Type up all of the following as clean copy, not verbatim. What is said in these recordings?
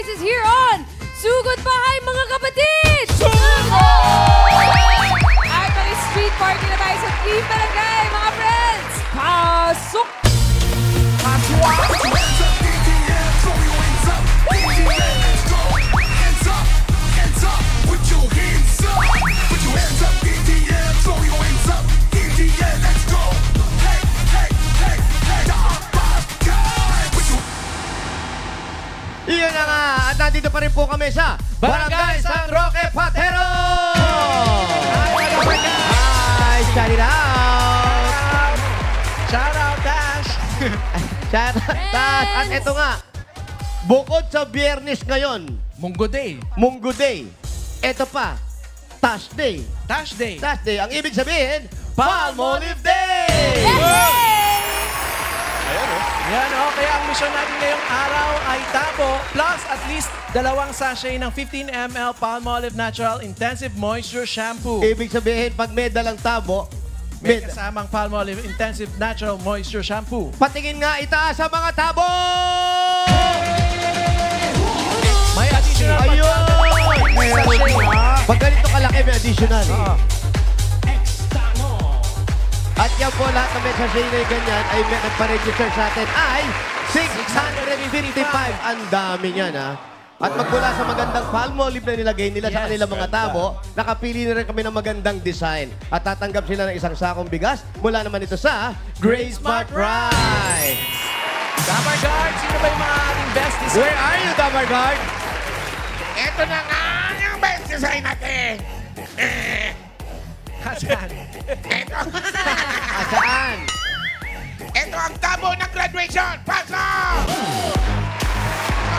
is here on Sugod Bahay, mga kapatid! At mag-street party na tayo sa Team Barangay, mga friends! Pasok! Iyon na nga, at nandito pa rin po kami sa Barangay San Roque Patero! Hi, shout it out! Shout out, Dash! Shout out, Tash! At ito nga, bukod sa Biyernes ngayon, Munggo Day. Munggo Day, ito pa, Tash Day. Dash Day. Tash Day, ang ibig sabihin, Palmolive Day! Yan o, kaya ang mission natin ngayong araw ay tabo plus at least 2 sachet ng 15 ml Palmolive Natural Intensive Moisture Shampoo. Ibig sabihin, pag may dalang tabo, May kasamang Palmolive Intensive Natural Moisture Shampoo. patingin nga itaas sa mga tabo! May additional Ayun! sachet. Pag ganito kalaki, may additional. At yan po, lahat na may sachet na yung ganyan ay may nagpa-register sa atin ay 655. Ang dami niyan, ha? At magmula sa magandang Palmolive na nilagay nila sa kanilang mga tabo, nakapili na rin kami ng magandang design. At tatanggap sila ng isang sakong bigas mula naman ito sa Grace Smart Rice. Damar Guard, sino ba yung mga ating best design? Where are you, Damar Guard? Ito na nga yung best design natin. Asan? Ito. Saan? Ito ang tabo ng graduation. Pasok!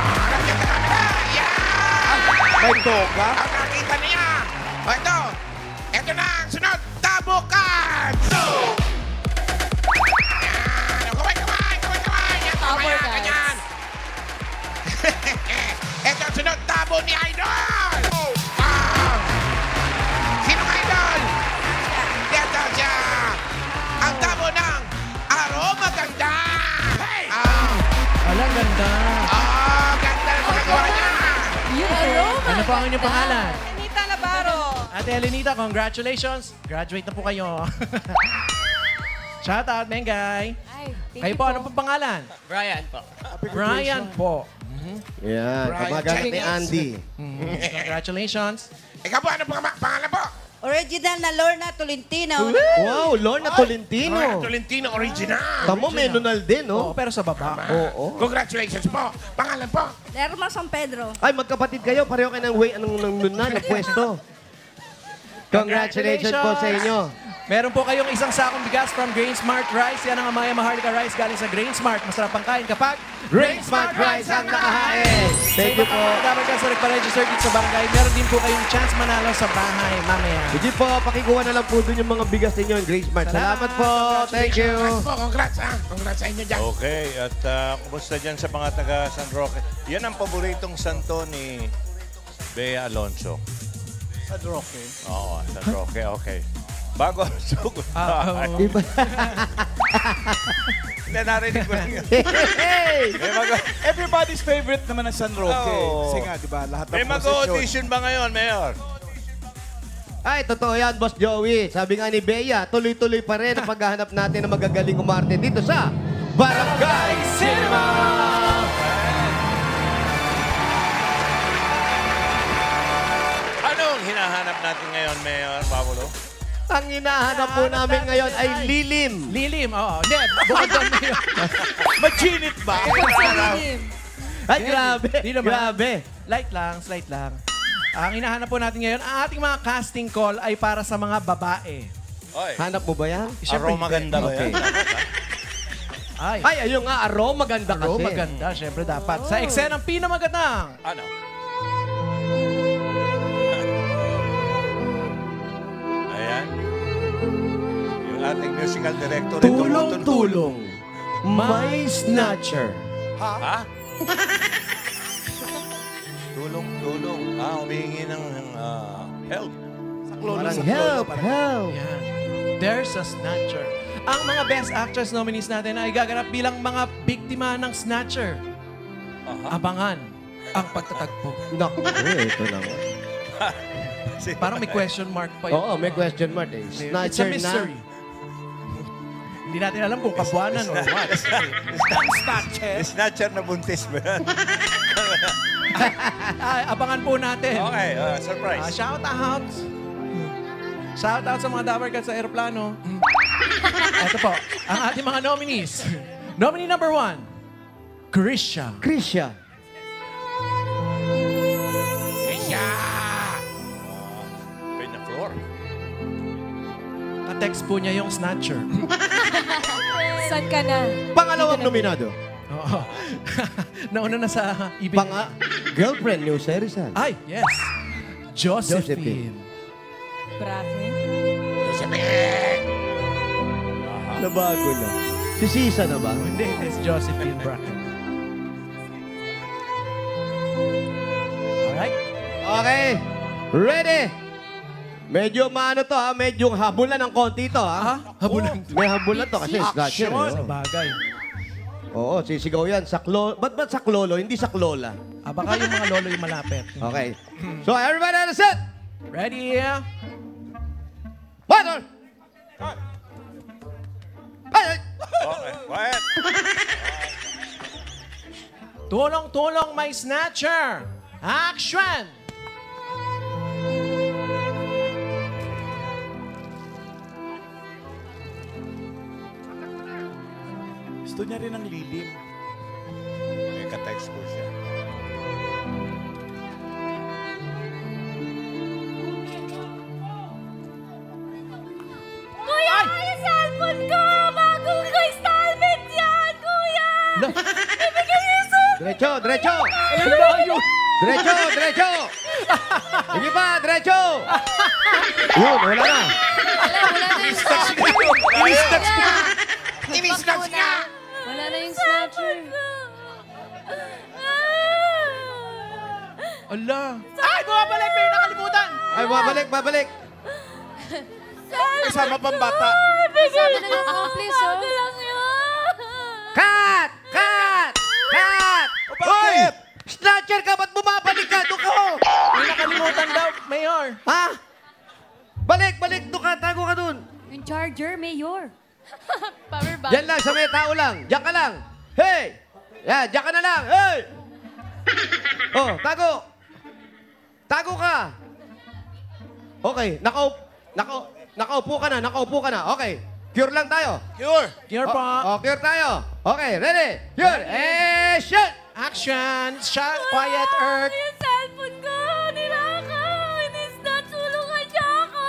Nakita namin na. Yan! May toka? Ang nakita niya. O ito. Ito na ang sunod. Tabo cards. Yan. Kaway. Yan, Tabo mamaya, cards. ganyan. Ito ang sunod. Tabo ni Idol. Wow! Sinong Idol? Ito siya. Ang tabo ng Aroma Ganda. Hey! Alang ganda. Ganda na magagawa niya. Yung aroma! Ano po ang inyong pangalan? Anita Navarro! Ate Elenita, congratulations. Graduate na po kayo. Shout out, Mengay. Ay, thank Kayo you po, ano po pangalan? Brian po. Brian po. Yan, kamag-anak ni Andy. Congratulations. Ikaw po, ano pangalan po? Original na Lorna Tolentino. Wow, Lorna Tolentino. Tolentino Original. Tamo, may nunal din, Oo, no? pero sa baba. Oo. Congratulations po. Pangalan po? Lerma San Pedro. Ay, magkapatid kayo. Pareho kayo ng way, anong nunal, ng pwesto. Congratulations po sa inyo. Meron po kayong isang sakong bigas from Grain Smart Rice. Yan ang Amaya Maharlika Rice galing sa Grain Smart. Masarap ang kain kapag Grain Smart Rice ang nakahain. Thank you po. Dapat ka sa nagpa-register dito sa barangay. Meron din po kayong chance manalo sa bahay mamaya. Hindi po, pakikuha na lang po dun yung mga bigas ninyo in Grace Smart. Salamat po. Thank you. Congrats po, congrats ha. Congrats sa inyo dyan. Okay, at kumusta dyan sa mga taga San Roque? Yan ang paboritong santo ni Bea Alonso. San Roque. Oo, San Roque, okay. Bago ang sugod. Iba. Hindi, narinig ko lang yun. Hey! Everybody's favorite naman ng San Roque. Oo. Kasi nga, di ba, lahat May ng mag-audition ba ngayon, Mayor? Ay, totoo yan, Boss Joey. Sabi nga ni Bea, tuloy-tuloy pa rin ang paghahanap natin ng magagaling umarte dito sa Barangay Cinema! Anong hinahanap natin ngayon, Mayor Paolo? Ang hinahanap po namin ngayon ay lilim. Lilim, oo. Hindi, bukod doon na yun. Maginit ba? Ay, grabe. Di naman. Grabe. Light lang, slight lang. Ang hinahanap po natin ngayon, ang ating mga casting call ay para sa mga babae. Oy, Hanap mo ba yan? Siyempre, aroma ganda ba yan? Ay, Ay, ayun nga, aroma ganda kasi. maganda. Siyempre dapat. Sa eksenang pinamagandang. Ano? Ayan. Yung ating musical director. ito, Tulong-tulong. May snatcher. Ha? Tulong-tulong. Humihingi ng help. Parang help, help. Yan. There's a snatcher. Ang mga Best Actress nominees natin ay gaganap bilang mga biktima ng snatcher. Abangan. ang pagtatagpo. Naku, ito lang. Parang may question mark pa yun. Oo, may question mark eh. It's a Snatcher mystery. na. Hindi natin alam kung kabuanan or what. Snatcher na buntis ba yan? Abangan po natin. Okay, surprise. Shout out. Shout out sa mga Dabarkad sa aeroplano. Ito po, ang ating mga nominees. Nominee number 1, Krisha. Krisha. Pin the floor. Ka-text po niya yung snatcher. Saan ka na? Pangalawang nominado. Oo. Nauna na sa ibig. Girlfriend ni Jose Rizal. Ay, yes. Josephine. Bracket? Nabago na. Si Sisa na ba? Hindi, it's Josephine Bracken. Alright. Okay. Ready? Medyo maano to ha, medyo habulan ng konti to ha. Habulan. May habulan to kasi snatcher. Sa Eh. bagay. Oo, sisigaw yan. Saklolo. Ba't saklolo? Hindi saklola. Baka yung mga lolo yung malapit. Okay. So everybody on the set. Ready? One. Ay! Okay, quiet. Tulong-tulong may snatcher. Action! Gusto niya rin ang lilim. May ka-text po siya. Kuya, yung cellphone ko! Bagong ko installment yan, kuya! Ibigay niyo sa... Diretso, diretso! Layo! Diretso, diretso! Sige pa, diretso! Yun, wala na. Wala na yung snatcher. Ini-snatch niya! Wala na yung snatcher. Ala! Ay, bumabalik! May nakalimutan! Ay, babalik. Kasama pang bata. Sabi na yung accomplice, oh. Cut! Cut! Cut! bakit? Hoy! Snatcher ka, ba't bumabalik ka? Doon ka ho! May nakalimutan daw, Mayor. Ha? Balik! Doon ka, tago ka doon. Yung charger, mayor. Power bank. Diyan lang, sa may tao lang. Diyan ka lang. Hey! Yan, diyan ka na lang. Hey! Oh, tago. Tago ka. Okay, nakaupo ka na. Okay, cure lang tayo. Cure. Cure po. Cure tayo. Okay, ready? Cure. Shoot! Action! Shot! Quiet, Earth! Yung cellphone ko! Nilakaw! Ini-snatch! Tulungan niya ako!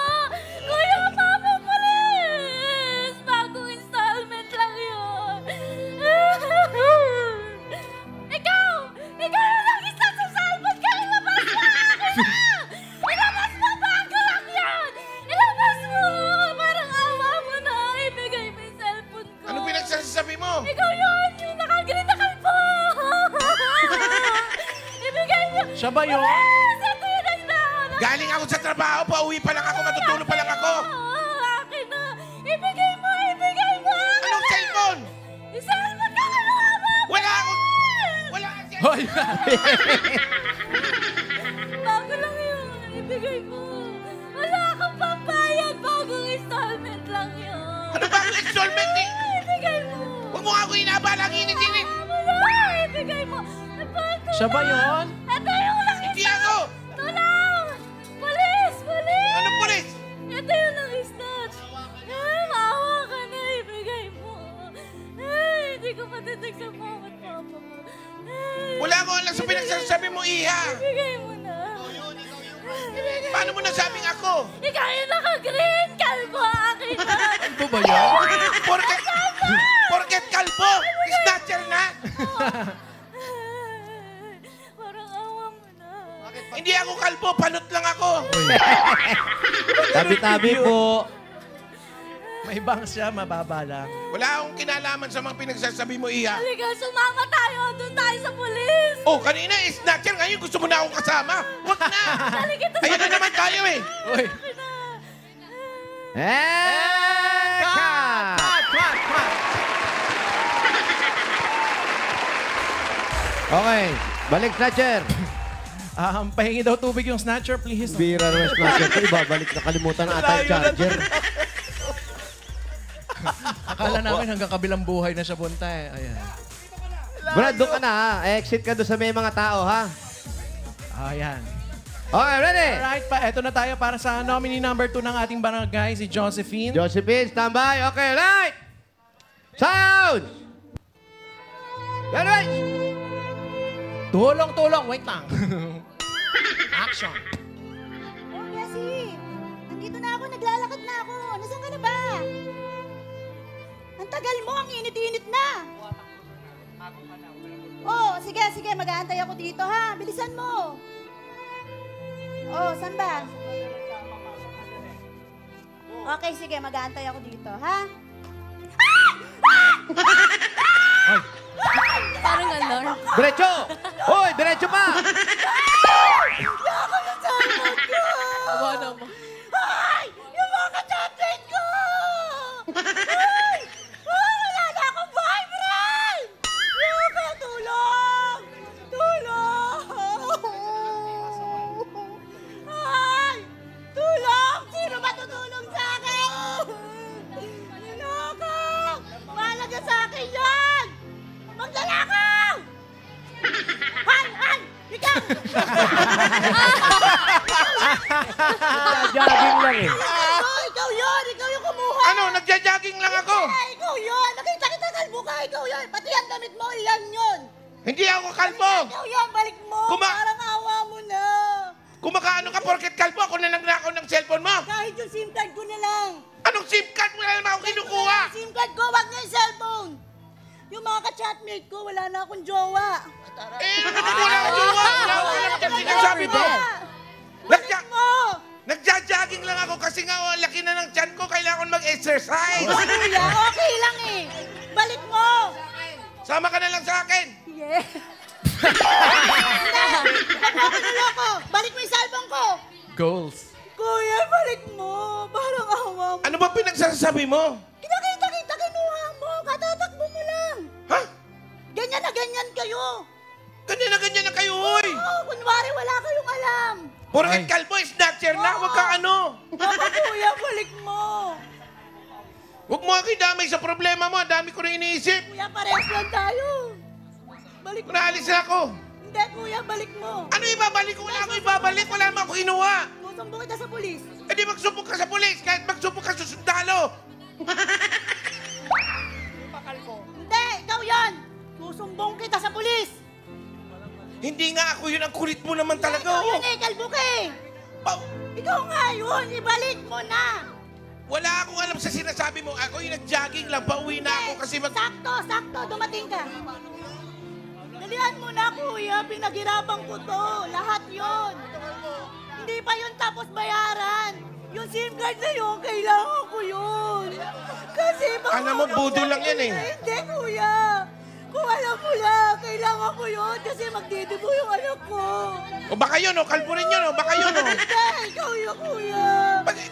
Kuya, Papa Police! Bagong installment lang yun! Ikaw! Ikaw yung nag-snatch sa cellphone ka! Ilabas mo! Akin na! Ilabas mo! Bago lang yan! Ilabas mo! Parang awa mo na! Ibigay mo yung cellphone ko! Ano pinagsasabi mo? Ikaw yun! Yung nakagreen na kalbo! Ibigay niyo! Siya ba yun? Sa tunay na! Galing ako sa trabaho, pauwi pa lang ako, matutulog pa lang ako. Akin na! Ibigay mo! Ibigay mo! Anong cellphone? Yung cellphone ka! Kinuha mo! Wala akong... Wala akong cellphone. Hoy! Bago lang yun! Ibigay mo! Wala kang pambayad! Bagong installment lang yun! Ano ba ang installment eh? Ibigay mo! Huwag mo ako inabala ang init-init. Wala! Ibigay mo! Napagod! Siya ba yun? Ito yung lang! Hindi ako. Tulong! Police! Police! Anong pulis? Ito yung nag-snatch. Maawa ka na, ibigay mo. Hindi ko matitig sa mama at papa mo. Wala ko alam sa pinagsasabi mo, Iha. Ibigay mo na. Paano mo nasabing ako? Ikaw yung naka-green, kalbo, akin na. Ito ba yun? Porket kalbo, snatcher na. Parang awa mo na. Hindi ako kalbo, panot lang ako. Tabi-tabi po. May bangs siya, mababa lang. Wala akong kinalaman sa mga pinagsasabi mo, Iha. Halika, sumama tayo. Doon tayo sa pulis. Oh, kanina snatcher, ngayon gusto mo na akong kasama. Huwag na. Halika, Ayun na naman tayo eh. Uy! Cut! Cut! Okay. Balik, Snatcher. Pahingi daw tubig yung snatcher, please. Bira naman, Snatcher. Ito, ibabalik na kalimutan na ata yung charger. Akala namin hanggang kabilang buhay na siya punta eh. Ayan. Brad, doon ka na ha. Exit ka doon sa may mga tao ha. Ayan. Okay, ready? Alright pa, eto na tayo para sa nominee number 2 ng ating barangay, si Josephine. Josephine, standby. Okay, light! Sound! Ready? Tulong! Wait lang. Action. Oh, Bessie! Nandito na ako, naglalakad na ako. Nasaan ka na ba? Ang tagal mo, ang init-init na. Oh, sige, mag-aantay ako dito ha. Bilisan mo. Oh, saan ba? Okay, sige, mag-aantay ako dito, ha? Parang alarm. Diretso! Hoy, diretso pa! Aba naman. Ay! Yung mga ka-chocolate ko! Ay! Ay! Wala na akong boyfriend! Yuka, tulong! Tulong! Ay! Tulong! Sino ba tutulong sa akin? Niloko! Mahalaga sa akin yan! Maglalakaw! Ay! Ikaw! Jogging lang eh. Ikaw yun! Ikaw yung kumuha! Ano, nagja-jogging lang ako. Ay, ikaw yun! Nakita kita kalbo ka! Ikaw yun! Pati ang damit mo, yan yun! Hindi ako kalbo. Ikaw yun! Balik mo! Parang awa mo na! Kumakaano ka porket kalbo ako na nagnakaw ng cellphone mo. Kahit yung SIM card ko na lang! Anong SIM card mo na naman ako kinukuha? SIM card ko, wag na yung cellphone! Yung mga ka-chatmate ko, wala na akong jowa! Eh, wala akong jowa. Wala akong alam dyan sinasabi mo. Balik mo! Nagja-jogging lang ako kasi nga ang laki na ng tiyan ko. Kailangan ko mag-exercise. Kuya, okay lang eh! Balik mo! Sama ka na lang sa akin. Yeah! Huwag mo ako niloko! Balik mo yung cellphone ko! Goals. Kuya, balik mo! Parang awa mo! Ano ba pinagsasabi mo? Kinakita-kita, kinuha mo! Katatakbo mo lang! Ha? Ganyan na ganyan kayo! Ganyan na kayo, hoy. Oh, kunwari wala kayong alam! Porket Ay. kalbo, snatcher na. Huwag ka ano. Baka kuya, balik mo! Huwag mo ako damay sa problema mo. Ang dami ko na iniisip. Kuya, parehas lang tayo! Balik mo! Naalis na ako. Hindi, kuya, balik mo! Ano ibabalik ko? Wala akong ibabalik. Wala naman ako kinuha. Susumbong kita sa pulis! E di magsubok ka sa pulis. Kahit magsubok ka sa sundalo. Hindi, ikaw yan! Susumbong kita sa pulis! Hindi nga ako yun. Ang kulit mo naman talaga. Ikaw Oh. yun eh, kalbo ka eh! Pa- Ikaw nga yun! Ibalik mo na! Wala akong alam sa sinasabi mo. Ako yung nag-jogging lang. Pauwi na ako kasi Sakto! Dumating ka! Dalihan mo na, kuya! Pinaghirapan ko to! Lahat yon. Hindi pa yun tapos bayaran! Yung SIM card na yun, kailangan ko yun! Kasi baka... Alam mo, budol lang yan eh. Hindi, kuya! Kung alam mo lang, kailangan ko yun kasi magdidibo yung anak ko! O baka yun, o. Kalbo rin yun, o. Baka yun, o. Hindi, ikaw yun, kuya!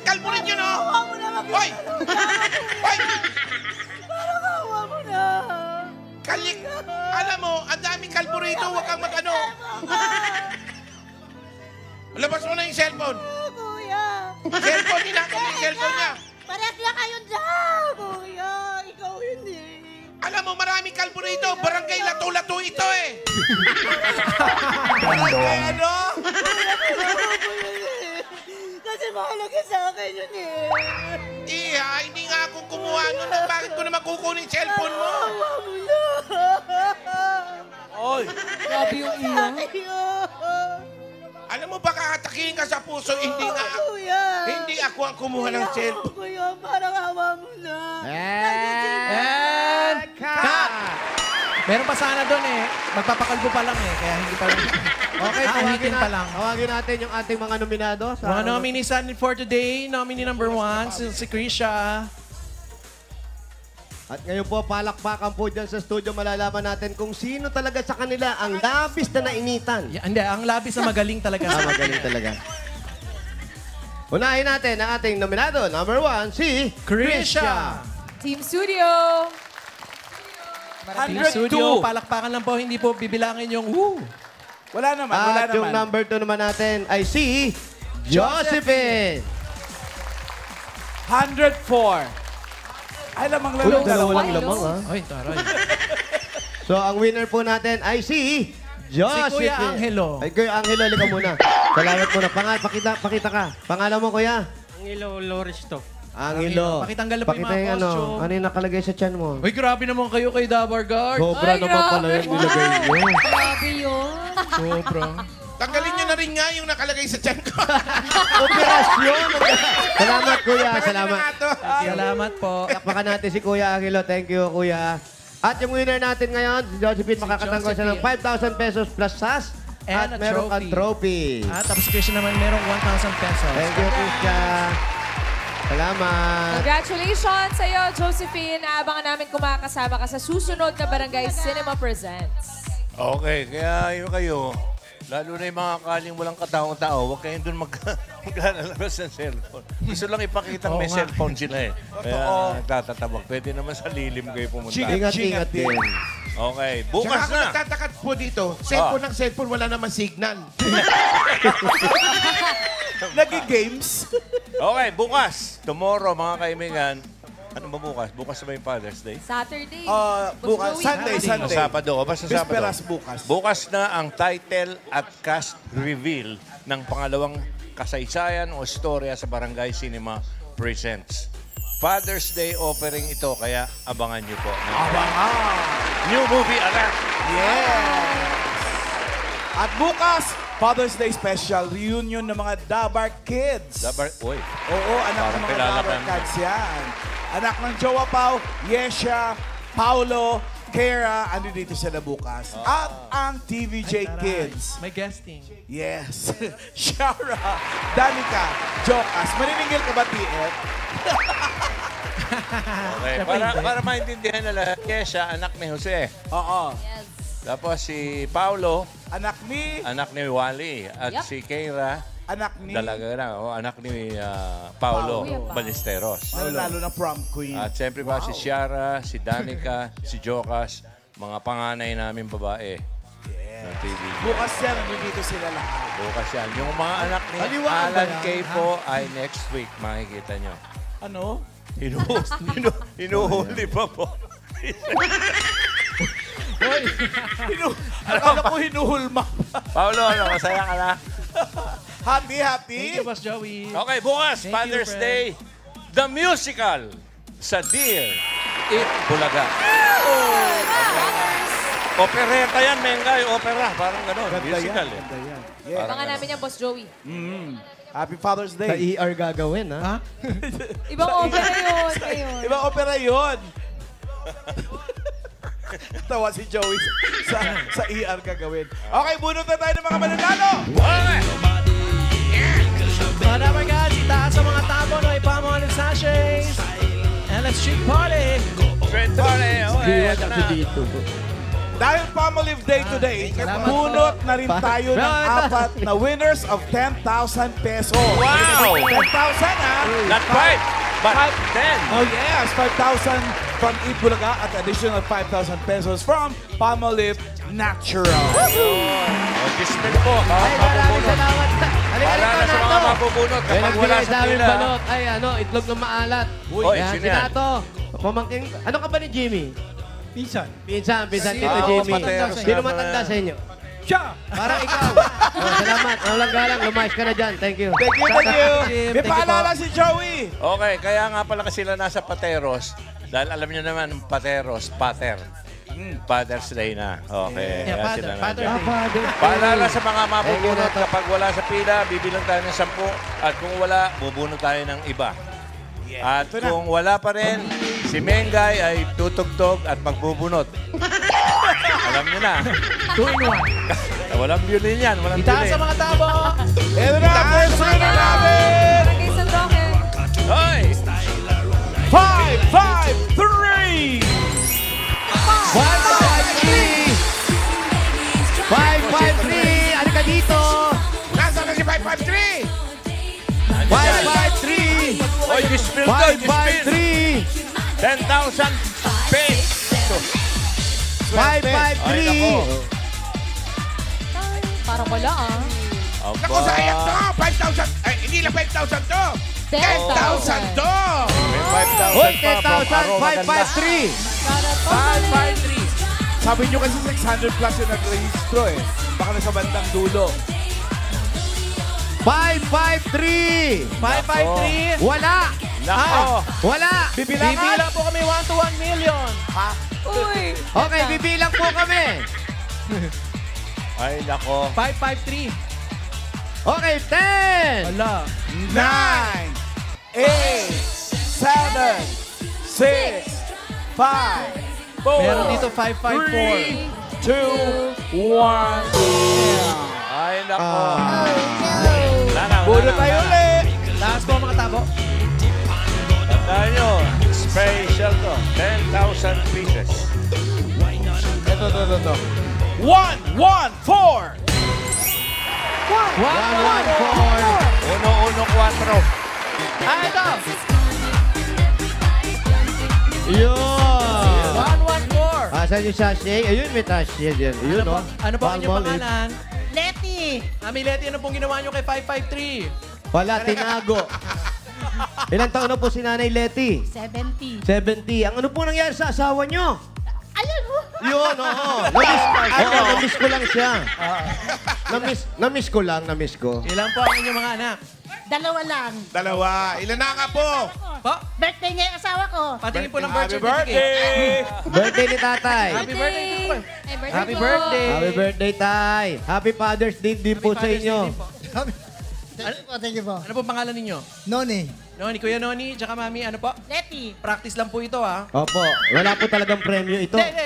Kalbo rin yun, o. Awa mo na Hoy! Hoy! Parang awa mo na! Kalik! Alam mo, ang daming kalbo rito. Huwag kang mag-ano. Labas mo na yung cellphone. Kuya! Cellphone, hinakot mo yung cellphone niya. Parehas lang kayo dyan, kuya! Ikaw yun eh! Alam mo, maraming kalbo rito. Barangay Lato-Lato ito eh. Ano? Kasi mahalaga sa akin yun eh! Iha, hindi nga akong kumuha nun. Bakit ko naman kukunin yung cellphone mo? Awa mo na! Oy! Grabe yung iyak. Alam mo, baka atakihin ka sa puso. Hindi nga ako. Kuya! Hindi ako ang kumuha ng cellphone. Kuya, parang awa mo na! And cut! Meron pa sana doon eh. Magpapakalbo pa lang eh. Kaya hindi pa lang. Okay, Ahitin pa lang. Tawagin natin yung ating mga nominado. Mga nominees for today. Nominee number 1, si Krisha. At ngayon po, palakpakan po dyan sa studio. Malalaman natin kung sino talaga sa kanila ang labis na nainitan. Hindi, ang labis na magaling talaga. Magaling talaga. Unahin natin ang ating nominado. Number 1, si Krisha. Team Studio. Team Studio, palakpakan lang po. Hindi po bibilangin yung woo. Wala naman, wala At yung naman. number 2 naman natin ay si Josephine. 104. Ay, lamang Uy, lamang. dalawa lang Hello. lamang, ha? Ay, taray. So, ang winner po natin ay si Josephine. Si Kuya Angelo. Ay, Kuya Angelo, halika muna. Salamat muna. Pakita ka. Pangalan mo, Kuya? Angelo Loristo. Angelo. Pakitanggal na po yung Pakita mga ano, costume. ano yung nakalagay sa tiyan mo? Uy, grabe naman kayo kay Dabar Guard. Sobra Ay, naman pala grabe. yung nilagay mo. Grabe yun. Sobra. Tanggalin nyo na rin nga yung nakalagay sa tiyan ko. Operasyon! Salamat, Kuya. Pwede Salamat. na nga to. Salamat po. Takpakan natin si Kuya Angelo. Thank you, Kuya. At yung winner natin ngayon, si Josephine, makakatanggol siya ng 5,000 pesos plus SAS. And at a meron kang trophy. At tapos Christian naman merong 1,000 pesos. Thank you, Christian. Salamat. Congratulations sa iyo, Josephine. Aabangan namin kung makakasama ka sa susunod na Barangay Cinema Presents. Okay, kaya yun kayo, lalo na yung mga kaling walang kataong-tao, huwag kayong doon maglalabas ng cellphone. Gusto lang ipakita may cellphone sila eh. Kaya nagtatatabak. Pwede naman sa lilim kayo pumunta. Ingat-ingat din. Okay, Tsaka bukas ako na. nagtatakat po dito. Cellphone ng cellphone, wala naman signal. Nag-games. Okay, bukas. Tomorrow, mga kaibigan. Ano ba bukas? Bukas na ba yung Father's Day? Saturday. Bukas, Boss Joey. Sunday, O Sunday. Sabado. O basta Sabado. Bisperas bukas. Bukas na ang title at cast reveal ng pangalawang kasaysayan o istorya sa Barangay Cinema Presents. Father's Day offering ito, kaya abangan nyo po. Abangan. New movie alert! Yes! At bukas, Father's Day special, reunion ng mga Dabar Kids. Uy, Oo, anak Parang ng mga kilala Dabar ka na. Kids yan. Anak ng Jowa Pao, Yesha, Paulo, Kara, ando dito sila bukas. At ang TVJ Kids. May guesting. Yes. Shara, Danica, Jokas. Maniningil ka ba, TF? okay. Para maintindihan nila, Kesha, anak ni Jose. Oo. Yes. Tapos si Paulo, Anak ni, anak ni Wally. At Yup. si Keira, anak ni, dalaga na, anak ni Paulo Paulo. Ballesteros. lalo na prom queen. At siyempre ba si Ciara, si Danica, si Jokas, mga panganay namin babae. Ng TV. Bukas yan, dito sila lahat. Bukas yan. Yung mga anak ni Aliwaan ba Alan yan? K po ay next week, makikita nyo. Ano? Hinuhuli pa po. Akala ko hinuhulma. Paulo, ano, masaya ka na? Happy, happy. Thank you, Boss Joey. Okay, bukas, Thank you, Father's friend. Day, the musical sa Dear It Bulaga. Opereta yan, Mengay, opera. Parang gano'n, musical eh. Ganda yan. Parang Abangan namin yan, Boss Joey. Happy Father's Sa Day. ER gagawin, ha? Ha? Ibang opera yun ngayon. Ibang opera yun. Tawa si Joey sa ER gagawin. Okay, bunot na tayo ng mga mananalo. Okay. Mga Dabar Guards, taas sa mga tabon o ipamon ng sachets. And let's street party. Straight party. Okay, ito na. Dahil Palmolive Day today, bunot na rin tayo ng apat na winners of 10,000 pesos. Wow! 10,000 ha? Not 5, but 10. Oh yes, 5,000 from Eat Bulaga at additional 5,000 pesos from Palmolive Natural. O, dismil po. Ay, maraming salamat. Halika Para rito, na sa mga Nato. mabubunot Yan kapag ang wala binigay sa sa aming pila. balot. Ay, ano, itlog ng maalat. Uy, Yan, sino si yan? Nato. Pamangking, ano ka ba ni Jimmy? Pinsan. Pinsan, Tito Ah, Jimmy. pateros Sino naman. matanda sa inyo? Siya! Parang ikaw. Salamat. Walang galang. Lumayas ka na dyan. Thank you. Thank you, thank you. Jim. May Thank you paalala si Joey. Okay, kaya nga pala kasi sila nasa Pateros. Dahil alam niyo naman, Pateros, Pater. Father's Day na. Okay, Yeah, kaya Father, sila Father nandyan. Day. Paalala sa mga Thank you, mabubunot, Nato. kapag wala sa pila, bibilang tayo ng 10. At kung wala, bubunot tayo ng iba. At Ito na. kung wala pa rin, si Mengay ay tutugtog at magbubunot. Alam niyo na. 2-in-1. Walang violin yan. Walang Itaas violin. sa mga tabon. Ito na ang first winner namin. Barangay San Roque. Hoy! 553. 553! Ano ka dito? Nasaan na si 553? 553! Hoy, dispil to, dispil! 553! 10,000 pesos! Ay, 553! nako. Parang wala Naku, sayang to! 5,000! Ay, hindi lang 5,000 to! 10,000 to! May 5,000 Hoy, pa from Aroma Ganda. 10,553. 553. Sabi nyo kasi 600 plus yung nag-registro eh. Baka nasa bandang dulo. 553. 553. Wala. Nako. Wala. Bibilang po kami 1 to 1 million. Uy! Okay, bibilang po kami. Ay, nako. 553. Okay, 10. Wala. 9, 8, 7, 6, 5, 4, Meron dito 554. 2, 1. Ay, nako. Puno tayo ulit. Taas po mga tabo. Tandaan nyo, special to. 10,000 pieces. Ito. 1, 1, 4. 114. 1-1-4. Ah, ito. Yun. 114. Asan yung sachet? Ayun, may sachet yan. Ayun, Ano po? no? Ano po ang inyong Palmolive. pangalan? Letty! Mami Leti, ano pong ginawa nyo kay 553? Wala, tinago. Ilang taon na po si Nanay Letty? 70. 70. Ang ano po nangyari sa asawa nyo? Ayun mo! Yun, oo. Na-miss ko lang siya. Na-miss ko. Ilan po ang inyong mga anak? Dalawa lang. Dalawa. Ilan na nga po? Po, Birthday niya yung asawa ko. patingin po ng Happy birth certificate. birthday! Birthday ni tatay. Happy birthday din po. Happy po. birthday. Happy birthday, tay. Happy Father's Day din po sa Father's Day inyo. din po. Thank you po. Ano po pangalan ninyo? Noni. Noni, Kuya Noni, tsaka Mami, ano po? Letty. Practice lang po ito, ha? Opo, wala po talagang premyo ito. Hindi.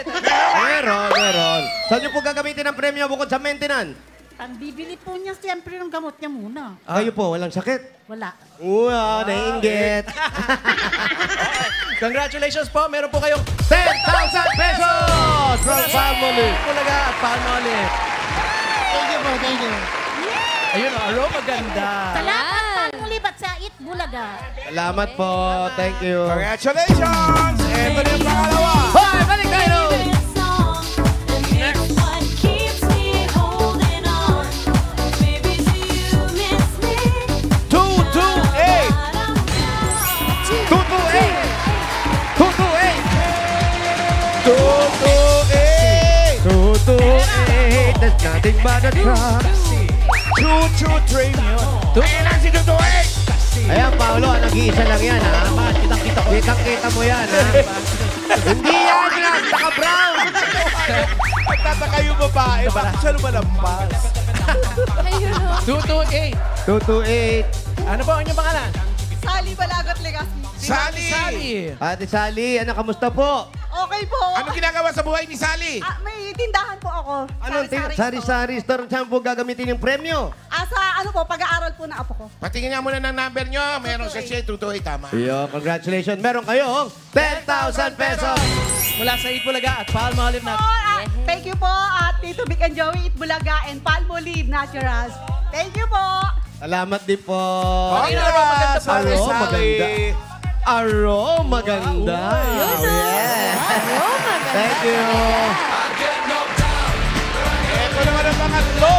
Meron. Saan nyo po gagamitin ang premyo bukod sa maintenance? Pambibili po niya siyempre ng gamot niya muna. Kayo po, walang sakit. Wala. Naiinggit. Congratulations po, meron po kayong 10,000 pesos from Palmolive. Pulaga at Palmolive. Thank you po, thank you. Ayun, aroma ganda. Salamat, Palmolive at sa It Bulaga. Salamat po. Thank you. Congratulations! Ito na yung pangalawa. Hoy, balik tayo! 228. There's nothing but a truck. Choo-choo train yun. Ayan lang si Tutuin! Ayan, Paolo, nag-iisa lang yan, ha? Kitang-kita mo yan, ha? Hindi yan, Black. Naka-brown. Nagtataka yung babae. Bakit siya lumalampas? Ayun o. 228. 228. Ano po ang inyong pangalan? Sally Balagot Legacy. Sally! Sally. Ate Sally, ano, kamusta po? Okay po. Ano ginagawa sa buhay ni Sally? May tindahan po ako. Anong Sari-sari sari-sari store? Saan po gagamitin yung premyo? Sa pag-aaral po na apo ko. Patingin nga muna ng number nyo. Meron sa siya, Tutuin, tama. Yo, congratulations. Meron kayong 10,000 pesos. Mula sa It Bulaga at Palmolive na. Thank you po at Tito Vic and Joey Itbulaga and Palmolive Naturals. Thank you po. Salamat din po. Congrats! Aro, Sally. maganda. Aro, maganda. Yeah. Thank you. Ito naman ang pangatlo.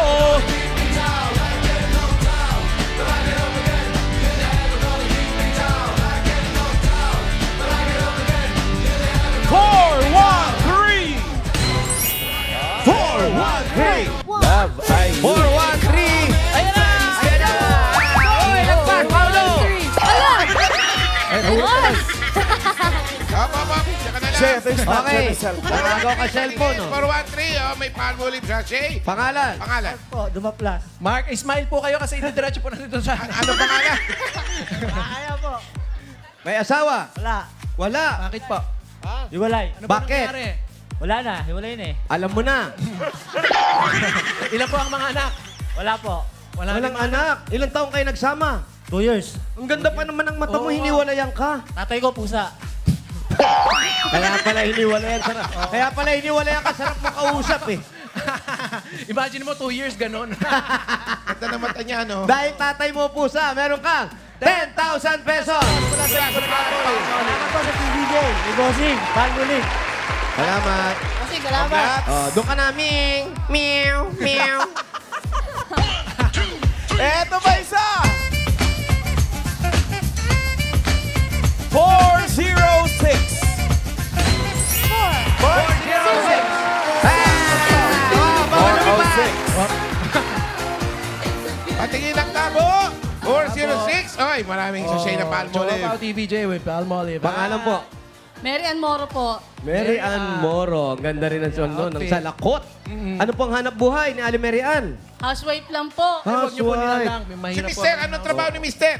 Love, I 413. Ayan na! Ayan na. Oy, nagpas, Paolo. Tsaka na Siya, lang. ito yung snapshot Okay. ng cellphone. Nagaw ka cellphone, no? 413, oh, may Palmolive sachet. Pangalan? Pangalan. Po, Dumaplas. Mark, smile po kayo kasi didiretso po na dito sa... Ano pangalan? Ayaw po. May asawa? Wala. Wala. Bakit po? Hiwalay. Ano ba Bakit? nangyari? Wala na, hiwalay na eh. Alam mo na. Ilan po ang mga anak? Wala po. Wala Walang din mga anak. Ilang taong kayo nagsama? 2 years. Ang ganda pa naman ng mata mo, Oo. hiniwalayan ka. Tatay ko pusa. Kaya pala hiniwalayan sarap. Kaya pala hiniwalayan ka, sarap mong kausap eh. Imagine mo, 2 years, ganon. Ganda na mata niya, no? Dahil tatay mo pusa, meron kang 10,000 pesos. Salamat po sa TVJ. Ni Bossing. Palmolive. Salamat. Bossing, salamat. Oh, doon ka na, Ming. Meow, meow. Eto ba isa? 406. 406. Patingin ang tabo. 406. Oy, maraming sachet na Jowa Palmolive. Pao TVJ with Palmolive. Pangalan po? Mary Ann Moro po. Mary Ann Moro. Ang ganda rin ang sundo ng Outfit. salakot. Ano pong hanap buhay ni Ali Mary Ann? Housewife lang po. Huwag niyo po Housewife. nilalang. May Si mahirap po. Mister, anong trabaho ni Mister?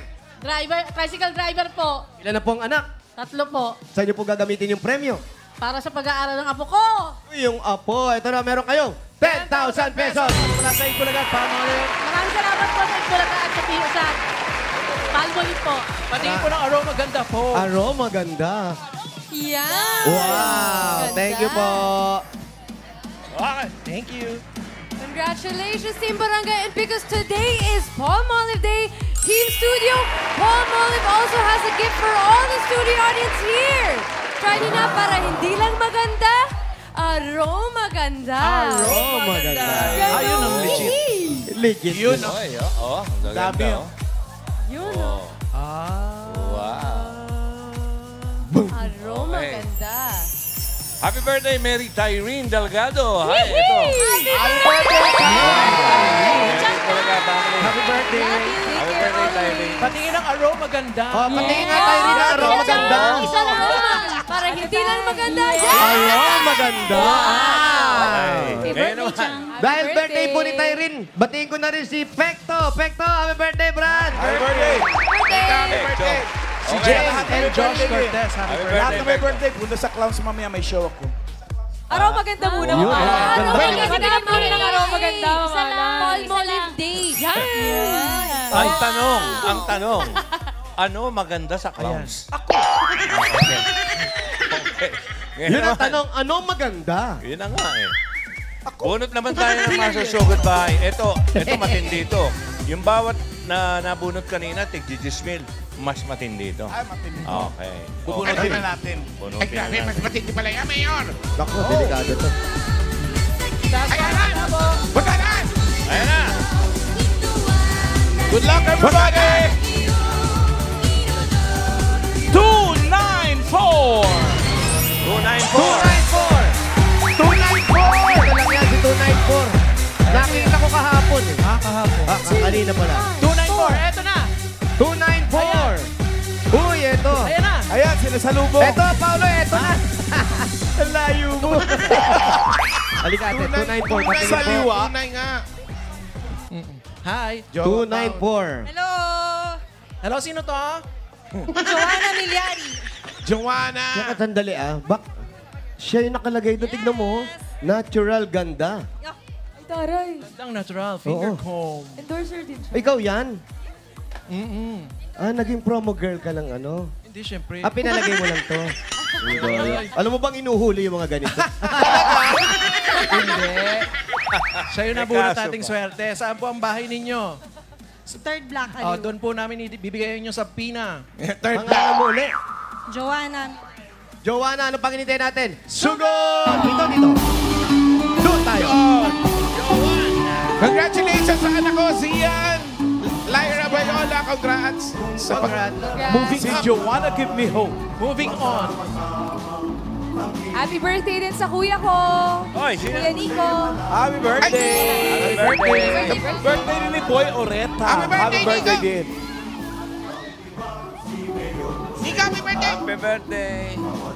Tricycle driver po. Ilan na pong anak? 3 po. Saan niyo po gagamitin yung premyo? Para sa pag-aaral ng apo ko. Yung apo, ito na meron kayong 10,000 pesos. Mula sa Ikulagat, Palmolive. Maraming salamat po sa Itbulaga at sa Piusan. Palmolive po. Patingin po ng aroma ganda po. Aroma ganda. Yan. Wow! Thank you po. Okay, thank you. Congratulations, Team Barangay. And because today is Palmolive Day, Team Studio, Palmolive also has a gift for all the studio audience here. Try nyo na para hindi lang maganda, aroma ganda. Aroma ganda. Ayun ang legit. Legit. Yun, no? Ay, oo. Ang Dami, ganda, oh. Yun, oh. Wow. Aroma Okay. ganda. Happy birthday, Mary Tyrene Delgado. Hi, ito. Happy birthday! Happy birthday. Happy birthday, Tyrene. Patingin ng aroma ganda. Oh, patingin nga tayo rin ang aroma ganda. Isa lang naman. Para hindi lang maganda. Aroma ganda. Ay, ngayon naman. Dahil birthday po ni Tyrene, batiin ko na rin si Pekto. Pekto, happy birthday, Brad! Happy birthday. Happy birthday. Si Okay. Jay lahat And may Josh birthday. Cortez. Happy Happy birthday. Lahat na may Pekto. birthday. Punta sa clowns mamaya may show ako. Aroma ganda muna. Yun, ganda. Magandang muna ng aroma ganda. Isa lang. Palmolive Day. Yan. Ang tanong, ano maganda sa clowns? Ako. Okay. Ngayon Yun ang naman. tanong, ano maganda? Yun na nga eh. Bunot naman tayo ng masusugod bahay. Ito matindi ito. Yung bawat na nabunot kanina, tig-10,000. Mas matindi ito. Ay, matindi. Okay. Bubunutin na natin. Ay, Bunutin grabe, na mas natin. matindi pala yan, Mayor. Naku, delikado to. Ayan na. Punta na. Ayan na. Good luck, everybody! 294! 294. 294! Ito lang yan, si 294. Nakita ko kahapon eh. Kahapon. Kanina pala. 294. Eto na. 294! Uy, eto. Ayan na. Ayan, sinasalubong. Eto, Paolo, eto na. Ang layo mo. Halika ate, 294. Patingin Sa po. liwa. Tunay nga. Hi. 294. Hello. Hello, sino to? Joanna Miliari. Joanna. Kaya sandali siya yung nakalagay doon. Tignan mo. Natural ganda. Ay, taray. Ang natural. Finger Oo. comb. Endorser din siya. Ikaw yan? Mm-mm. Naging promo girl ka lang ano? Hindi, syempre. Pinalagay mo lang to. Alam mo bang inuhuli yung mga ganito? Hindi. Siya yung nabunot Kaso nating pa. swerte. Saan po ang bahay ninyo? Third block. Oh, doon po namin bibigay nyo sa Pina. Third Pangalan mo ulit. Joanna. Joanna, ano pang hinintay natin? Sugod! Dito. Doon tayo. Congratulations sa anak ko, si Ian. Lyra Bayola, congrats. Sa Moving si Joanna, give me hope. Moving on. Happy birthday din sa kuya ko. Oy, sino? Kuya Nico. Happy birthday! Happy birthday. Birthday din ni Boy Oreta. Happy birthday, Nico. din. Ika, happy birthday. Happy birthday.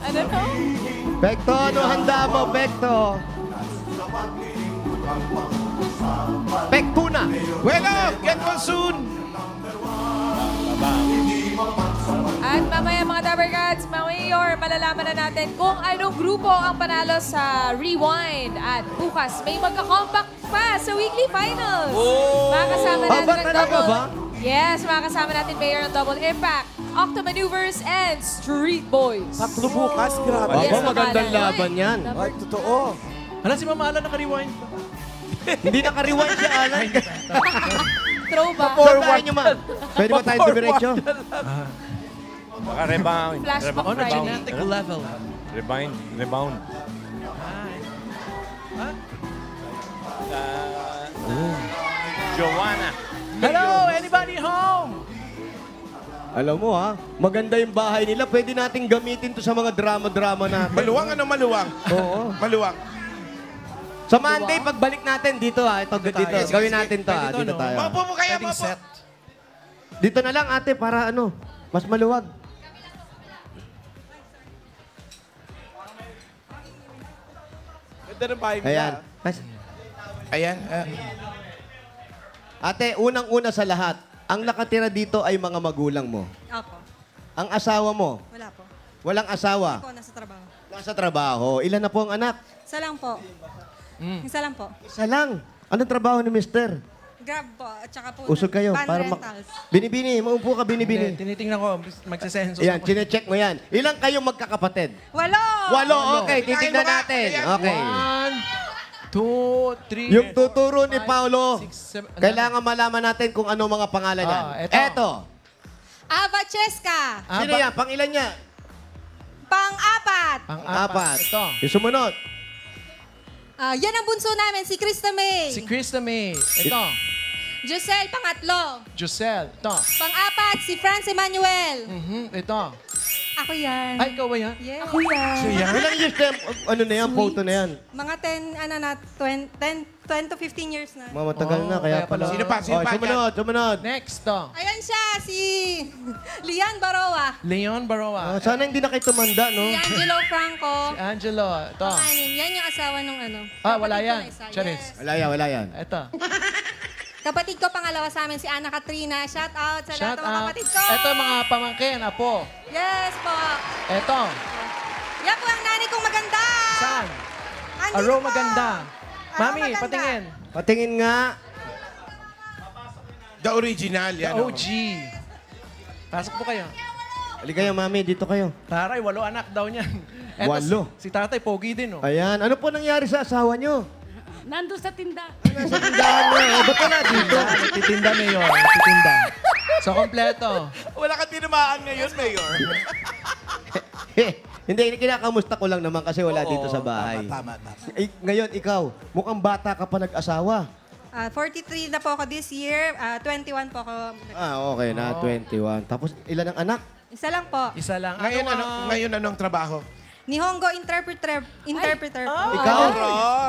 Ano to? Pekto, ano handa mo, Pekto? Pektuna. Well, get one soon. At mamaya mga Dabber Cats, Mayor, malalaman na natin kung anong grupo ang panalo sa Rewind. At bukas, may magka-comeback pa sa weekly finals. Makakasama natin Aba, ang talaga ba? Yes, makakasama natin Mayor ng Double Impact, Octo Maneuvers, and Street Boys. Tatlo bukas, grabe. Yes, Aba, magandang Mama Alan. laban yan. Ay, totoo. Hala, si Mama Alan naka-rewind. Hindi naka-rewind si Alan. Throwback. Saan tayo nyo, ma'am? Pwede ba tayo dumiretso? Naka-rebound. Flashback On a Friday. genetic level. Rebound. Hi. Joanna. Hello, anybody home? Alam mo ha, maganda yung bahay nila. Pwede nating gamitin to sa mga drama-drama natin. Maluwang ano maluwang? Oo. Maluwang. Sa Monday, pagbalik natin dito ha. Ito, dito. tayo. Gawin natin to ha. Pwede to, Dito no? tayo. Maupo mo kaya, Pwedeng maupo. set. Dito na lang ate para ano, mas maluwag. Ganda ng bahay nila. Ayan. Ayan. Ate, unang-una sa lahat, ang nakatira dito ay mga magulang mo. Opo. Ang asawa mo, Wala po. walang asawa, Ako nasa trabaho. nasa trabaho. Ilan na po ang anak? Isa lang po. Isa lang po. Isa lang. Anong trabaho ni mister? Grab po. At saka po. Usog kayo. Van Para rentals. Binibini, maupo ka, binibini. Hindi, tinitingnan ko, magsisenso. Ayan, chinecheck mo yan. Ilang kayong magkakapatid? Walo! Walo, okay. Kailangan Titignan mo ka. natin. Ayan. Okay. 1, 2, 3, Yung tuturo ni Paolo, 6, 7, kailangan malaman natin kung ano mga pangalan niyan. Eto. Ava Cheska. Sino yan? Pangilan niya? Pang-apat. Apat. Ito. Yung sumunod. Yan ang bunso namin, si Krista May. Si Krista May. Ito. Giselle, pangatlo. Giselle. Ito. Pang-apat, si Franz Emmanuel. Ito. Ako yan. Ay, ikaw ba yan? Yes. Ako yan. Ilang years na, ano na yan, photo na yan? Mga 10 to 15 years na. Mga matagal na, kaya kaya pala. pala. Sino pa? Sino pa? Sumunod. Next, to. Ayan siya, si Lian Baroa. Leon Baroa. Sana hindi na kayo tumanda, no? Si Angelo Franco. Si Angelo. Ito. Pang-anim. Yan yung asawa nung ano. Wala Kapatid ko yan. na isa. Charis. Yes. Wala yan. Ito. Kapatid ko pangalawa sa amin, si Ana Katrina. Shout out sa lahat Shout ng mga out. kapatid ko. Ito, mga pamangkin, apo. Yes po. Ito. Yan po ang nanay kong maganda. Saan? Andito Aro po. maganda. Aro Mami, maganda. patingin. Patingin nga. The original. The Yan. OG. Pasok po kayo. Halika kayo, mami. Dito kayo. Taray, 8 anak daw niyan. Eto, 8. Si tatay, pogi din, oh. Ayan. Ano po nangyari sa asawa nyo? Nandun sa tinda. Nasa tindahan na. Ba't wala dito? Nagtitinda, Mayor. Nagtitinda. So, kompleto. Wala kang tinamaan ngayon, Mayor. Hindi, kinakamusta ko lang naman kasi wala dito sa bahay. Tama. Ngayon, ikaw, mukhang bata ka pa nag-asawa. 43 na po ako this year. 21 po ako. Okay na, 21. Tapos, ilan ang anak? Isa lang po. Isa lang. Ngayon anong trabaho? Nihongo interpreter po. Ikaw?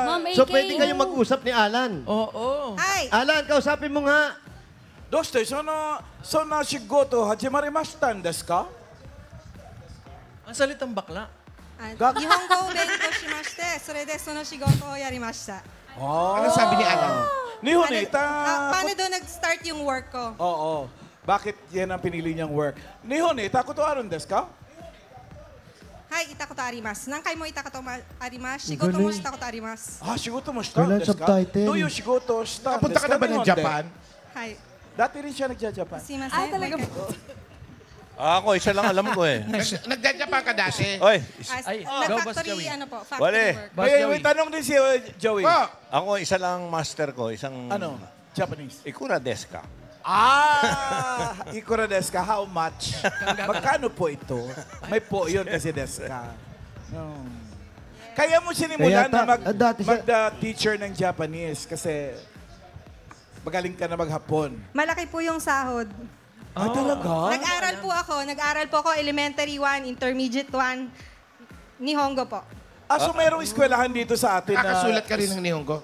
Ma'am, So, AK. pwede kayong mag-usap ni Alan. Oo. Hi. Alan, kausapin mo nga. どうしてそんな仕事始まりましたんですか Ang salitang bakla. Nihongo benko shimashite, それでその仕事をやりました。 Ano sabi ni Alan? Paano doon nag-start yung work ko? Oo. Bakit yan ang pinili niyang work? 日本にいたことあるんですか Hi, itakoto arimasu. Nang mo itakoto arimasu. Shigoto mo shita koto arimasu. 仕事もしたんですか Kailan subtitle? どういう仕事をしたんで Punta す ka か na ba ng 日本で Japan? Hi. Dati rin siya nagja-Japan. Sumimasen. Talaga po. Ako, isa lang alam ko eh. Nagdadyapan ka dati? Oy, Ay, go, Boss Factory, Joey. ano po, factory Wale. work. Boss May Joey. tanong din si Joey. Po. ako isa lang master ko. Isang... Ano? Japanese. Ikura desu ka. Ikura desu ka? How much? Magkano po ito? May po yun kasi desu ka. No. Kaya mo sinimulan Kaya na dati siya- mag-teacher ng Japanese kasi magaling ka na maghapon. Malaki po yung sahod. Talaga? Nag-aral po ako elementary 1, intermediate 1, Nihongo po. So merong eskwelahan dito sa atin na... Nakasulat ka rin ng Nihongo?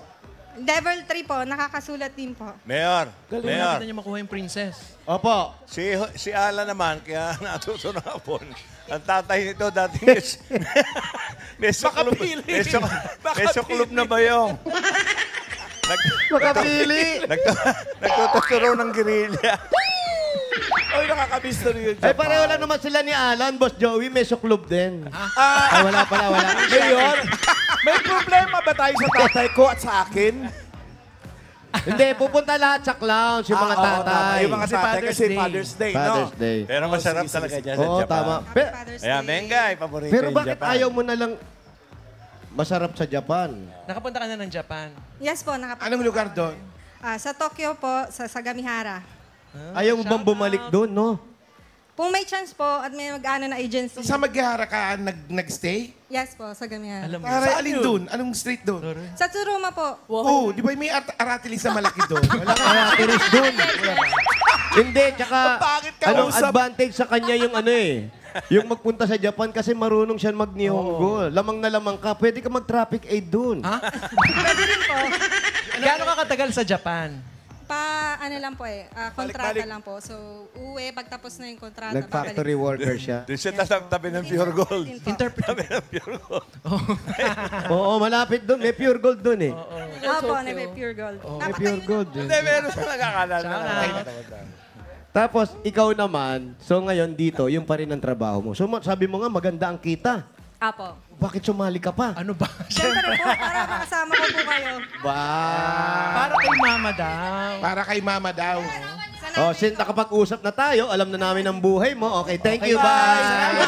Level 3 po, nakakasulat din po. Mayor, Malapit Mayor, na niya makuha yung princess. Opo. si Ala naman, kaya natuto na hapon. Ang tatay nito dating may suklub, Makapili. may suklub na bayong. Makapili. Nagtuturo ng gerilya. Oy, nakakamiss na rin yung Ay, Japan. pareho lang naman sila ni Alan, Boss Joey, may suklob din. Wala pala, wala. Mayor, may problema ba tayo sa tatay ko at sa akin? Hindi, pupunta lahat sa clowns, yung mga Oo, tama. tatay. Yung mga Kasi tatay Father's kasi Day. Father's Day, Father's no? Day. Pero masarap sige, talaga sige. dyan sa Oo, Japan. tama. Happy Father's Ayan, Day. Mengay, paborito Pero yung bakit Japan. ayaw mo na lang masarap sa Japan? Nakapunta ka na ng Japan. Yes po, nakapunta. Anong lugar doon? Sa Tokyo po, sa Sagamihara. Ayaw mo bang bumalik doon, no? Kung may chance po at may mag-ano na agency. Sa Magihara ka nag-stay? Yes po, sa Gamihan. Alam mo. Para alin doon? Anong street doon? Sa Turuma po. Oo, di ba may aratilis na malaki doon? Wala ka. Aratilis dun. Hindi, tsaka Bakit ka anong usap? advantage sa kanya yung ano eh. Yung magpunta sa Japan kasi marunong siya mag-Nihongo. Lamang na lamang ka. Pwede ka mag-traffic aid dun. Ha? Pwede rin po. Gaano ka katagal sa Japan? Ano lang po kontrata Balik-balik. lang po. So, uwi, pagtapos na yung kontrata, Nag-factory worker siya. Doon siya tabi ng pure gold. Tabi ng pure gold. Oo, malapit dun. May pure gold dun eh. Opo, na may pure gold. May pure gold. Hindi, meron siya nagkakalala. Tapos, ikaw naman, so ngayon dito, yung pa rin ang trabaho mo. So sabi mo nga, maganda ang kita. Apo. Bakit sumali ka pa? Ano ba? Siyempre po, para makasama ko po kayo. Para kay mama daw. Para kay mama daw. Oh, since nakapag-usap na tayo, alam na namin ang buhay mo. Okay, thank you, bye.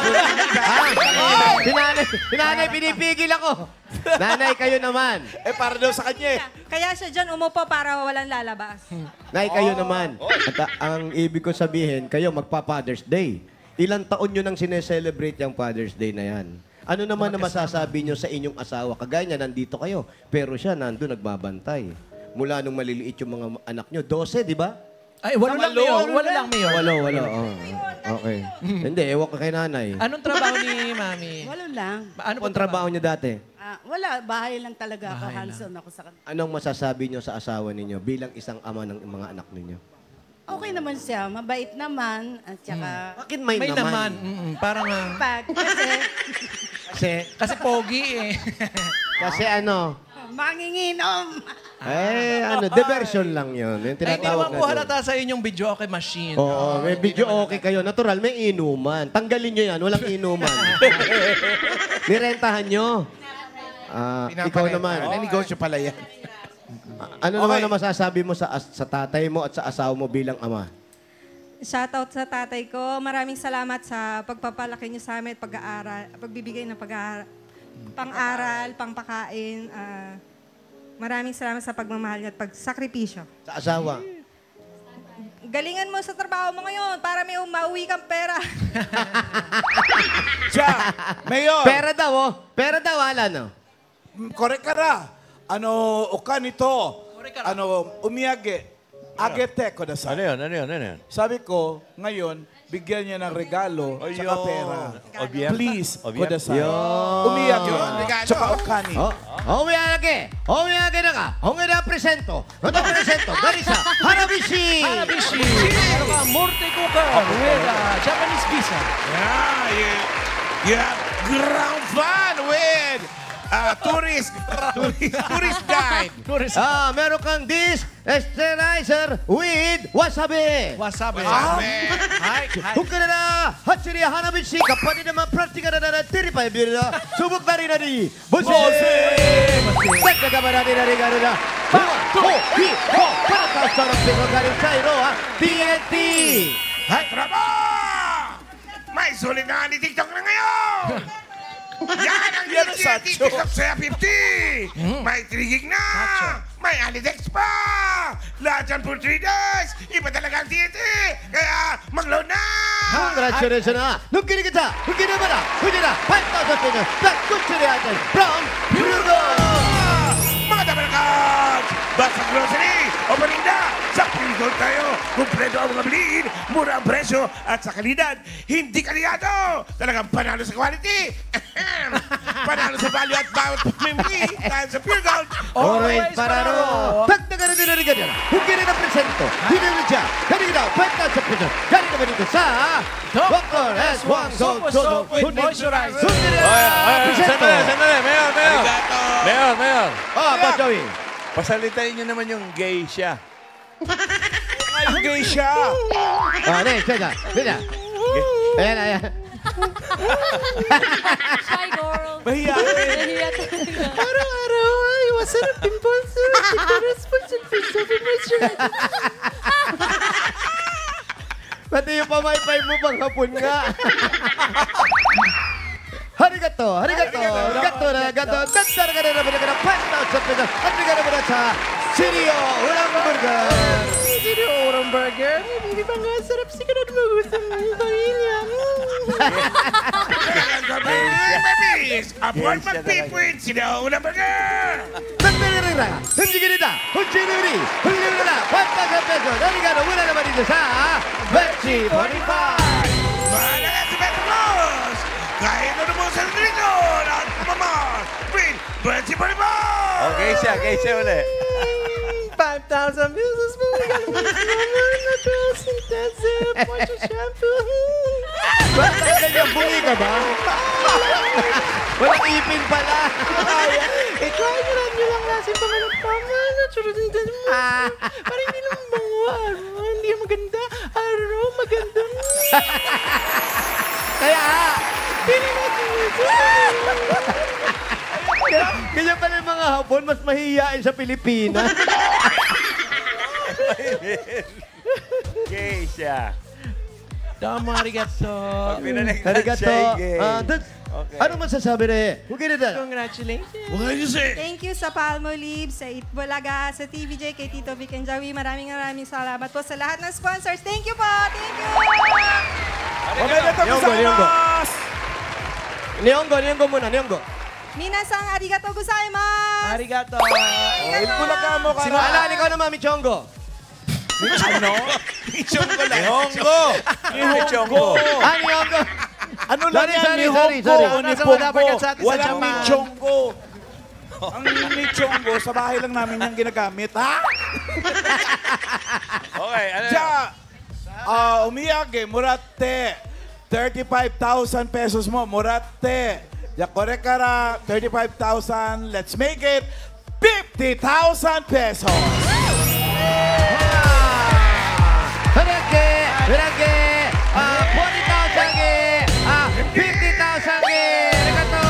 Si nanay, pinipigil ako. Nanay, kayo naman. Para daw sa kanya eh. Kaya siya dyan umupo para walang lalabas. Nay, kayo naman. At ang ibig ko sabihin, kayo magpa-Father's Day. Ilang taon nyo nang sineselebrate yung Father's Day na yan? Ano naman na masasabi nyo sa inyong asawa? Kagaya niya, nandito kayo. Pero siya, nandun, nagbabantay. Mula nung maliliit yung mga anak nyo. 12, di ba? Ay, walo lang mayor. Walo lang mayor. Walo. Oh. Okay. Hindi, ewan ka kay nanay. Anong trabaho ni mami? Wala lang. Ano Ano ang trabaho niya dati? Wala, bahay lang talaga ako. Hands-on ako sa kanila. Anong masasabi nyo sa asawa ninyo bilang isang ama ng mga anak ninyo? Okay naman siya, mabait naman. At saka... Bakit may May naman. Parang... Kasi pogi eh. Kasi ano? Manginginom! Diversion lang yun. Yung Ay, hindi tinatawag naman po na halata sa inyong video okay machine. Oo, may video okay kayo. Natural, may inuman. Tanggalin nyo yan, walang inuman. Nirentahan nyo. Ikaw naman. May negosyo pala yan. Ano naman na masasabi mo sa tatay mo at sa asawa mo bilang ama? Shoutout sa tatay ko. Maraming salamat sa pagpapalaki niyo sa amin at pagbibigay ng pang-aral, pangpakain. Maraming salamat sa pagmamahal niyo at pagsakripisyo. Sa asawa? Galingan mo sa trabaho mo ngayon para may mauwi kang pera. Siya, Mayor. Pera daw, oh. Pera daw, wala, no? Korek ka na. O kanito. Umiyage. Agete ko na sa. Ano yun? Sabi ko, ngayon, bigyan niya ng regalo tsaka pera. Please, kudasai. Umiyage. Tsaka okani. Umiyage na ka. Umiyage presento. Ito presento. Garisa. Hanabishi. Hanabishi. Ano ka? Morte cooker with Japanese visa. You have ground fun with tourist guide. Meron kang this sterilizer with wasabi. Wasabi. Kung ka na Hatsiri Hanabishi, kapatid naman praktika na tiripay birna, subok na rin na di. Bosing! Pwede ka ba natin na rin gano'n na? Para ka sarap pero galing sa iro, ha? TNT! Traba! May sulit na ni TikTok na ngayon! Yan ang TikTok sa 50! May 3 gig na! May Anidex pa! Lahat yan for 3 days! Iba talaga ang TNT! Kaya mag-load na! Congratulations na! Nung kinikita, nung kinabara, hindi na 5,000 pesos plus kutsuri atin from Purgo! Mga Dabalakats! Basta grocery o paninda! Sa Purgo tayo! Kumpleto ang mga bilihin, mura ang presyo at sa kalidad, hindi kaliyado! Talagang panalo sa quality! Panalo sa value at bawat pamimili dahil sa Pure Gold! Always pararo! Dagdagan na din na rin ganyan. Kung na presento, hindi na dyan. Kanina, 5,000 pesos. Galing naman dito sa Dr. S1 Gold Soap with Moisturizer. Presento! Sandali. Mayor. Boss Joey. Pasalitain niyo naman yung gay siya. Yung gay siya. Ayan. Shy girl. Mahiya. Nahiya talaga. Araw-araw ay iwasan ang pimples. Pati yung pamaypay mo bang hapon nga. Harigato. Gato. Nagdara ka na naman ka ng 5,000 pesos. At bigyan naman na sa Sirio Urang Burger. burger. Hindi ba nga sarap sigurado magustuhan mo yung pamilya. Babies, abuan magpipuin sila una burger! Nagpilirira, hindi ganita, Hunchiriri, Hunchirira, 1,000 pesos. Arigato, mula naman dito sa Veggie 45. Mahalaga sa Metro Plus! Kahit ano mo sa dito, lahat mamahal! With Veggie 45! Okay siya uli. 5,000 pesos mo. Naturals intensive moisture shampoo. Bakit ganyan, bungi ka ba? Walang ipin pala. Try nyo lang nasin pa ng pama. Naturals intensive. Parang hindi naman bango. Hindi maganda. Maganda. Kaya, ganyan pala yung mga Hapon, mas mahihiyain sa Pilipinas. Geisha. Domo arigato. Pag pinalik na Arigato. siya, gay. Okay. Ano masasabi rin? Huwag ganito. Congratulations. What did you say? Thank you sa Palmolive, sa Itbulaga, sa TVJ, kay Tito Vic and Joey. Maraming salamat po sa lahat ng sponsors. Thank you po! Thank you! Niyonggo muna, Niyonggo. Minasang arigato gozaimasu! Arigato. Itbulaga mo ka na. Alan, ikaw naman, Michongo. Ano? Ichong ko lang. Nihongo. Nihongo. Niyonggo. Ano lang yan? Sorry. Nihongo o Nasa Nihongo. mga dapat sa atin sa Walang Japan. Nichongo. Ang Nichongo, sa bahay lang namin yung ginagamit. Ha? Okay, ano? Umiyage, murate. 35,000 pesos mo, murate. Yakore kara, 35,000. Let's make it 50,000 pesos. Berage, 40,000 ge, 50,000 ge. Arigato.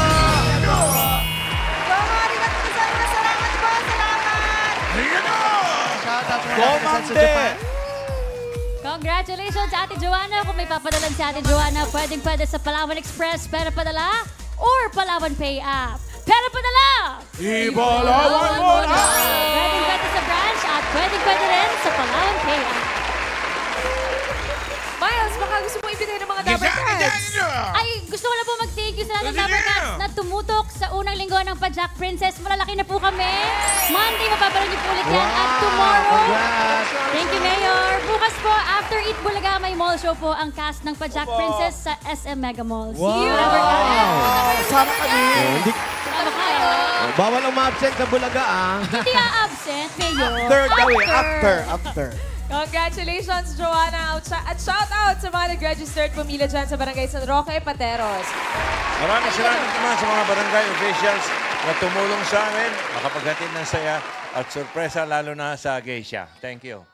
Domo arigato gozaimasu! Salamat po! Salamat! Komande! Congratulations, Ate Joanna. Kung may papadalan si Ate Joanna, pwede sa Palawan Express, Pera Padala, or Palawan Pay app. Pera Padala! Ibalawan mo na! Pwede sa branch at pwede rin sa Palawan Pay app. Miles, baka gusto mo ibigay ng mga Dabber Cats. Ay, gusto ko na po mag-thank you sa lahat ng Dabber Cats na tumutok sa unang linggo ng Pajak Princess. Malalaki na po kami. Monday, mapapanood niyo po ulit yan. At tomorrow, thank you, Mayor. Bukas po, after Eat Bulaga, may mall show po ang cast ng Pajak Princess sa SM Mega Mall. See you, Dabber Cats. Sama kami. Tama kayo. Bawal ang ma-absent sa Bulaga, Hindi absent, Mayor. After. Congratulations, Joanna. At shout out sa mga nag-registered pumila dyan sa Barangay San Roque, Pateros. Maraming salamat naman sa mga barangay officials na tumulong sa amin, makapaghatid ng saya at sorpresa lalo na sa Geisha. Thank you.